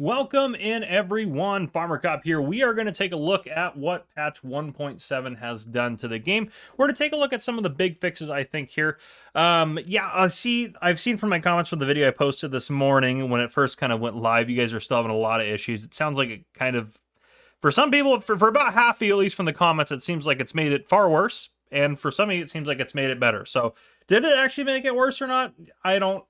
Welcome in everyone, Farmer Cop here. We are going to take a look at what patch 1.7 has done to the game. We're going to take a look at some of the big fixes, I think, here. I've seen from my comments from the video I posted this morning when it first kind of went live, you guys are still having a lot of issues. It sounds like it kind of, for some people, for about half of you, at least from the comments, it seems like it's made it far worse. And for some of you, it seems like it's made it better. So did it actually make it worse or not? I don't,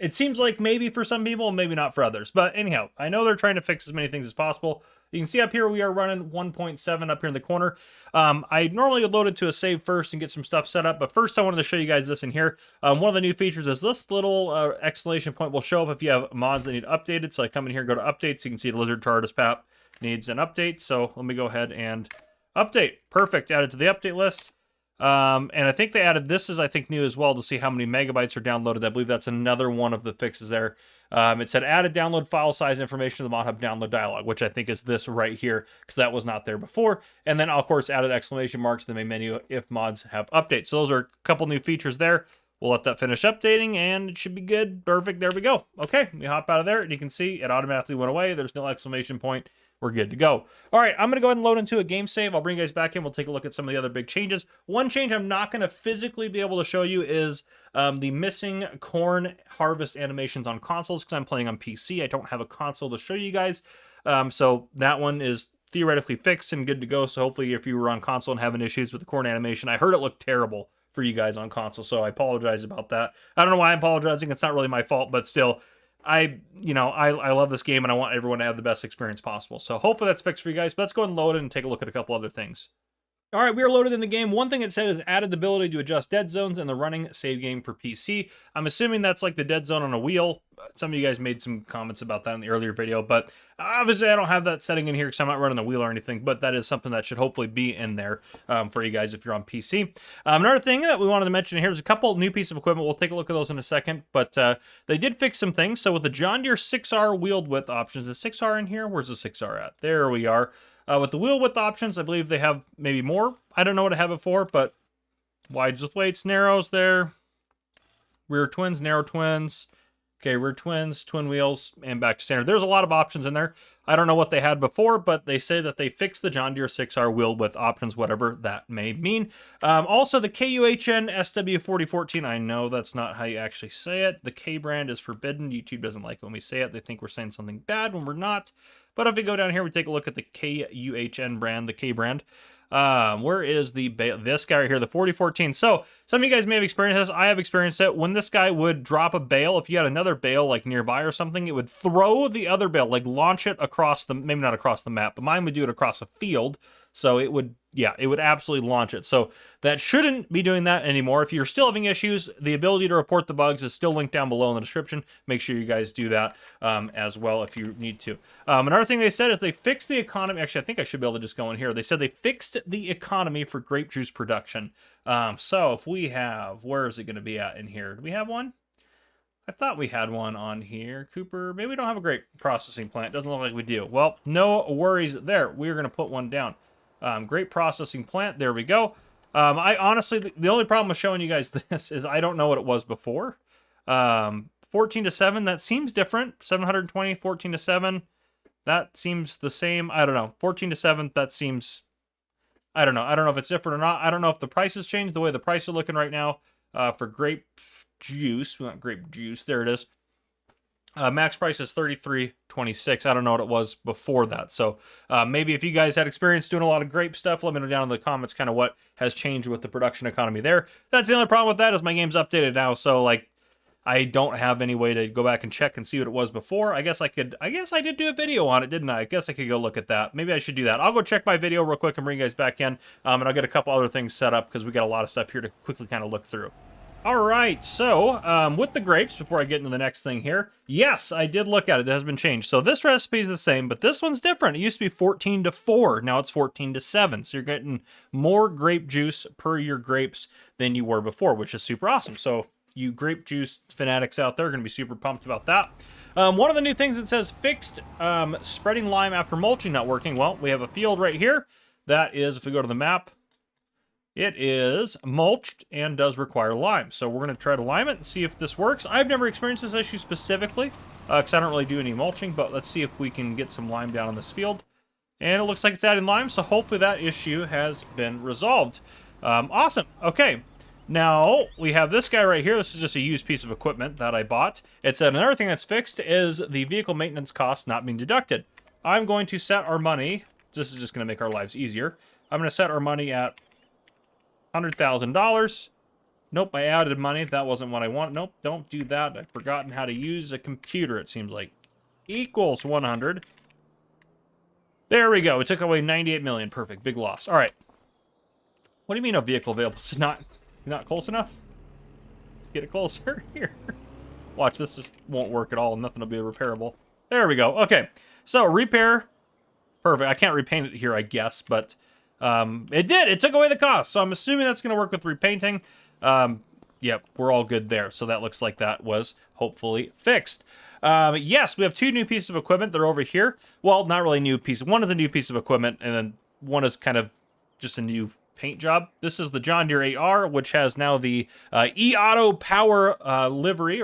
it seems like maybe for some people, maybe not for others. But anyhow, I know they're trying to fix as many things as possible. You can see up here, we are running 1.7 up here in the corner. I normally would load it to a save first and get some stuff set up. But first, I wanted to show you guys this in here. One of the new features is this little exclamation point will show up if you have mods that need updated. So I come in here, go to updates. You can see the lizard TARDIS map needs an update. So let me go ahead and update. Perfect. Added to the update list. And I think they added this is, I think, new as well to see how many megabytes are downloaded. I believe that's another one of the fixes there. It said added download file size information to the mod hub download dialog, which I think is this right here because that was not there before. And then, of course, added exclamation marks to the main menu if mods have updates. So those are a couple new features there. We'll let that finish updating and it should be good. Perfect. There we go. Okay, we hop out of there and you can see it automatically went away. There's no exclamation point. We're good to go. All right, I'm going to go ahead and load into a game save. I'll bring you guys back in. We'll take a look at some of the other big changes. One change I'm not going to physically be able to show you is the missing corn harvest animations on consoles because I'm playing on PC. I don't have a console to show you guys. So that one is theoretically fixed and good to go. So hopefully if you were on console and having issues with the corn animation, I heard it looked terrible for you guys on console. So I apologize about that. I don't know why I'm apologizing. It's not really my fault, but still, I love this game and I want everyone to have the best experience possible. So hopefully that's fixed for you guys. But let's go ahead and load it and take a look at a couple other things. All right, we are loaded in the game. One thing it said is added the ability to adjust dead zones in the running save game for PC. I'm assuming that's like the dead zone on a wheel. Some of you guys made some comments about that in the earlier video, but obviously I don't have that setting in here because I'm not running the wheel or anything, but that is something that should hopefully be in there for you guys if you're on PC. Another thing that we wanted to mention here is a couple new pieces of equipment. We'll take a look at those in a second, but they did fix some things. So with the John Deere 6R wheel width options, is 6R in here? Where's the 6R at? There we are. With the wheel width options, I believe they have maybe more. I don't know what I have it for, but wide with weights, narrows there. Rear twins, narrow twins. Okay, rear twins, twin wheels, and back to standard. There's a lot of options in there. I don't know what they had before, but they say that they fixed the John Deere 6R wheel width options, whatever that may mean. Also, the KUHN SW4014. I know that's not how you actually say it. The K brand is forbidden. YouTube doesn't like it when we say it. They think we're saying something bad when we're not. But if we go down here, we take a look at the KUHN brand, the K brand. Where is this guy right here, the 4014? So some of you guys may have experienced this. I have experienced it. When this guy would drop a bale, if you had another bale like nearby or something, it would throw the other bale, like launch it across the, maybe not across the map, but mine would do it across a field. So it would, yeah, it would absolutely launch it. So that shouldn't be doing that anymore. If you're still having issues, the ability to report the bugs is still linked down below in the description. Make sure you guys do that as well if you need to. Another thing they said is they fixed the economy. Actually, I think I should be able to just go in here. They said they fixed the economy for grape juice production. So if we have, where is it going to be at in here? Do we have one? I thought we had one on here. Cooper, maybe we don't have a grape processing plant. Doesn't look like we do. Well, no worries there. We're going to put one down. Grape processing plant. There we go. I honestly, the only problem with showing you guys this is I don't know what it was before. 14 to 7, that seems different. 720, 14 to 7, that seems the same. I don't know. 14 to 7, that seems, I don't know. I don't know if it's different or not. I don't know if the prices changed the way the price are looking right now for grape juice. We want grape juice. There it is. Max price is $33.26. I don't know what it was before that. So maybe if you guys had experience doing a lot of grape stuff, let me know down in the comments kind of what has changed with the production economy there. That's the only problem with that is my game's updated now. So like I don't have any way to go back and check and see what it was before. I guess I did do a video on it, didn't I? I guess I could go look at that. Maybe I should do that. I'll go check my video real quick and bring you guys back in. And I'll get a couple other things set up because we got a lot of stuff here to quickly kind of look through. All right, so with the grapes, before I get into the next thing here, yes, I did look at it. It has been changed. So this recipe is the same, but this one's different. It used to be 14 to 4. Now it's 14 to 7. So you're getting more grape juice per your grapes than you were before, which is super awesome. So you grape juice fanatics out there are going to be super pumped about that. One of the new things that says fixed spreading lime after mulching not working. Well, we have a field right here. That is, if we go to the map, it is mulched and does require lime. So we're going to try to lime it and see if this works. I've never experienced this issue specifically. because I don't really do any mulching, but let's see if we can get some lime down on this field. And it looks like it's adding lime, so hopefully that issue has been resolved. Awesome. Okay. Now, we have this guy right here. This is just a used piece of equipment that I bought. It said another thing that's fixed is the vehicle maintenance cost not being deducted. I'm going to set our money. This is just going to make our lives easier. I'm going to set our money at $100,000. Nope, I added money. That wasn't what I want. Nope, don't do that. I've forgotten how to use a computer, it seems like. Equals 100. There we go. We took away 98 million. Perfect. Big loss. All right. What do you mean no vehicle available? It's not close enough? Let's get it closer here. Watch, this just won't work at all. Nothing will be repairable. There we go. Okay. So, repair. Perfect. I can't repaint it here, I guess, but it did. It took away the cost. So, I'm assuming that's going to work with repainting. Yep, we're all good there. So, that looks like that was hopefully fixed. Yes, we have two new pieces of equipment. They're over here. Well, not really new piece. One is a new piece of equipment, and then one is kind of just a new paint job. This is the John Deere 8R, which has now the e-auto power livery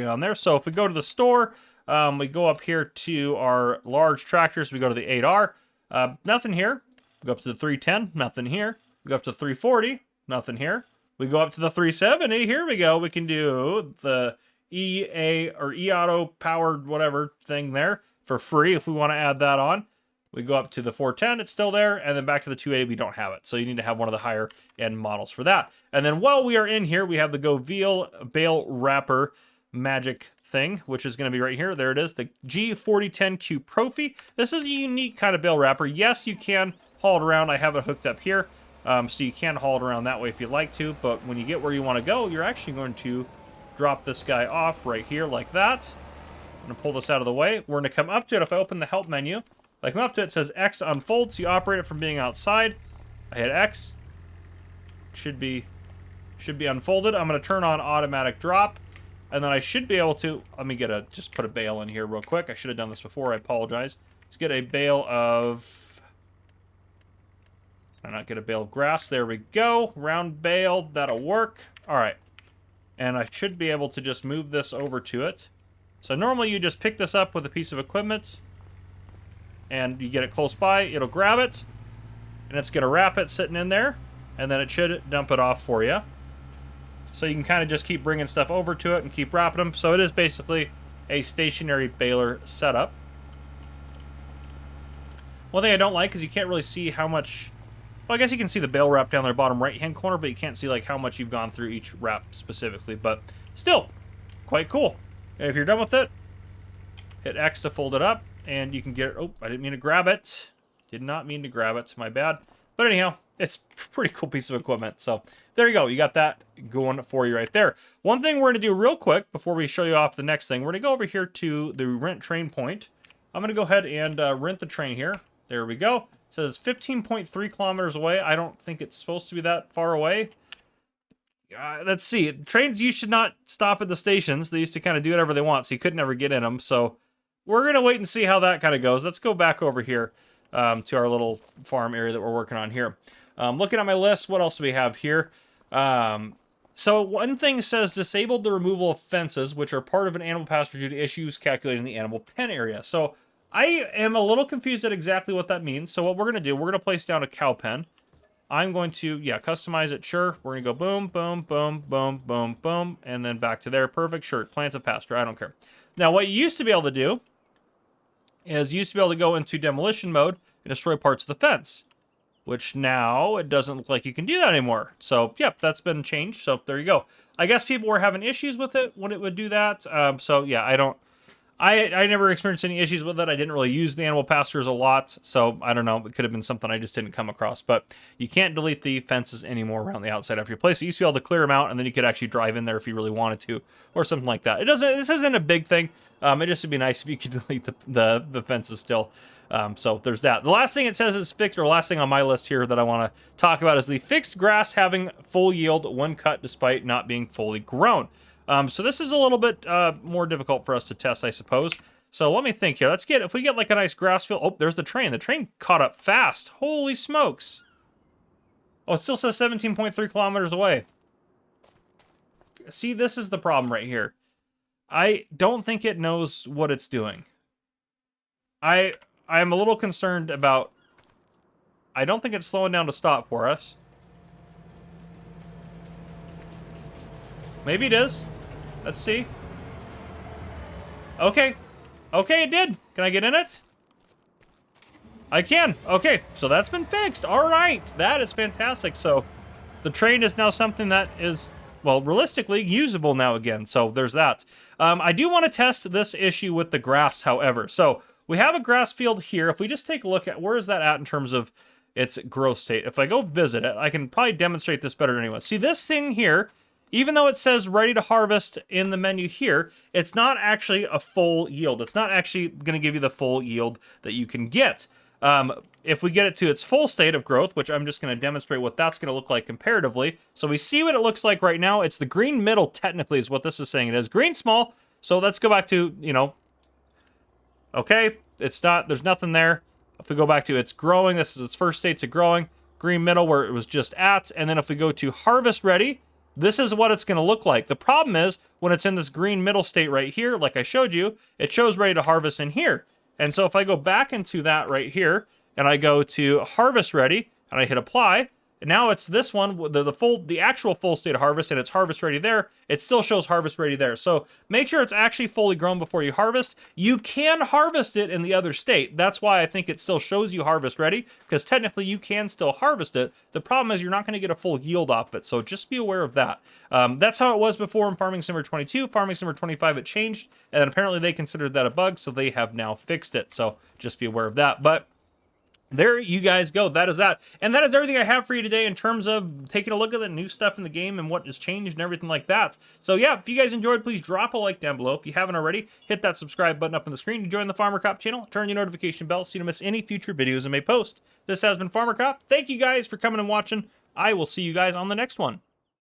on there. So if we go to the store, we go up here to our large tractors. We go to the 8R. Nothing here. We go up to the 310. Nothing here. We go up to the 340. Nothing here. We go up to the 370. Here we go. We can do the EA or e-auto powered whatever thing there for free if we want to add that on. We go up to the 410, it's still there, and then back to the 280, we don't have it. So you need to have one of the higher end models for that. And then while we are in here, we have the Govil Bale Wrapper Magic thing, which is going to be right here. There it is, the G4010Q Profi. This is a unique kind of bale wrapper. Yes, you can haul it around. I have it hooked up here, so you can haul it around that way if you'd like to. But when you get where you want to go, you're actually going to drop this guy off right here like that. I'm going to pull this out of the way. We're going to come up to it. If I open the help menu, I come up to it, it says X to unfold, so you operate it from being outside. I hit X. Should be unfolded. I'm going to turn on automatic drop, and then I should be able to, let me just put a bale in here real quick. I should have done this before, I apologize. Let's get a bale of, why not get a bale of grass? There we go. Round bale, that'll work. All right. And I should be able to just move this over to it. So normally you just pick this up with a piece of equipment, and you get it close by, it'll grab it, and it's going to wrap it sitting in there, and then it should dump it off for you. So you can kind of just keep bringing stuff over to it and keep wrapping them. So it is basically a stationary baler setup. One thing I don't like is you can't really see how much, well, I guess you can see the bale wrap down there bottom right-hand corner, but you can't see like how much you've gone through each wrap specifically, but still, quite cool. And if you're done with it, hit X to fold it up, and you can get it. Oh, I didn't mean to grab it. Did not mean to grab it. My bad. But anyhow, it's a pretty cool piece of equipment. So there you go. You got that going for you right there. One thing we're going to do real quick before we show you off the next thing, we're going to go over here to the rent train point. I'm going to go ahead and rent the train here. There we go. It says 15.3 kilometers away. I don't think it's supposed to be that far away. Let's see. Trains, you should not stop at the stations. They used to kind of do whatever they want, so you could never get in them. So we're going to wait and see how that kind of goes. Let's go back over here to our little farm area that we're working on here. Looking at my list, what else do we have here? So one thing says disabled the removal of fences, which are part of an animal pasture due to issues calculating the animal pen area. So I am a little confused at exactly what that means. So what we're going to do, we're going to place down a cow pen. I'm going to, customize it. Sure. We're going to go boom, boom, boom, boom, boom, boom, and then back to there. Perfect. Sure. Plant a pasture. I don't care. Now, what you used to be able to do is you used to be able to go into demolition mode and destroy parts of the fence, which now it doesn't look like you can do that anymore. So, yep, that's been changed. So there you go. I guess people were having issues with it when it would do that. So yeah, I never experienced any issues with it. I didn't really use the animal pastures a lot, so I don't know. It could have been something I just didn't come across. But you can't delete the fences anymore around the outside of your place. You used to be able to clear them out, and then you could actually drive in there if you really wanted to, or something like that. This isn't a big thing. It just would be nice if you could delete the fences still. So there's that. The last thing it says is fixed, or last thing on my list here that I want to talk about is the fixed grass having full yield when cut despite not being fully grown. So this is a little bit more difficult for us to test, I suppose. So let me think here. If we get like a nice grass field. Oh, there's the train. The train caught up fast. Holy smokes. Oh, it still says 17.3 kilometers away. See, this is the problem right here. I don't think it knows what it's doing. I'm a little concerned about... I don't think it's slowing down to stop for us. Maybe it is. Let's see. Okay. Okay, it did. Can I get in it? I can. Okay, so that's been fixed. All right. That is fantastic. So the train is now something that is, well, realistically usable now again. So there's that. I do want to test this issue with the grass, however. So we have a grass field here. If we just take a look at where is that at in terms of its growth state. If I go visit it, I can probably demonstrate this better than anyone. See this thing here, even though it says ready to harvest in the menu here, it's not actually a full yield. It's not actually going to give you the full yield that you can get. If we get it to its full state of growth, which I'm just going to demonstrate what that's going to look like comparatively. So we see what it looks like right now. It's the green middle, technically, is what this is saying. It is green small. So let's go back to, you know, okay, it's not, there's nothing there. If we go back to it's growing, this is its first states of growing. Green middle where it was just at. And then if we go to harvest ready, this is what it's going to look like. The problem is when it's in this green middle state right here, like I showed you, it shows ready to harvest in here. And so if I go back into that right here and I go to harvest ready and I hit apply, and now it's this one, the actual full state of harvest, and it's harvest ready there. It still shows harvest ready there. So make sure it's actually fully grown before you harvest. You can harvest it in the other state. That's why I think it still shows you harvest ready, because technically you can still harvest it. The problem is you're not going to get a full yield off it. So just be aware of that. That's how it was before in Farming Simulator 22. Farming Simulator 25, it changed, and apparently they considered that a bug, so they have now fixed it. So just be aware of that. But there you guys go. That is that. And that is everything I have for you today in terms of taking a look at the new stuff in the game and what has changed and everything like that. So yeah, if you guys enjoyed, please drop a like down below. If you haven't already, hit that subscribe button up on the screen to join the Farmer Cop channel. Turn your notification bell so you don't miss any future videos I may post. This has been Farmer Cop. Thank you guys for coming and watching. I will see you guys on the next one.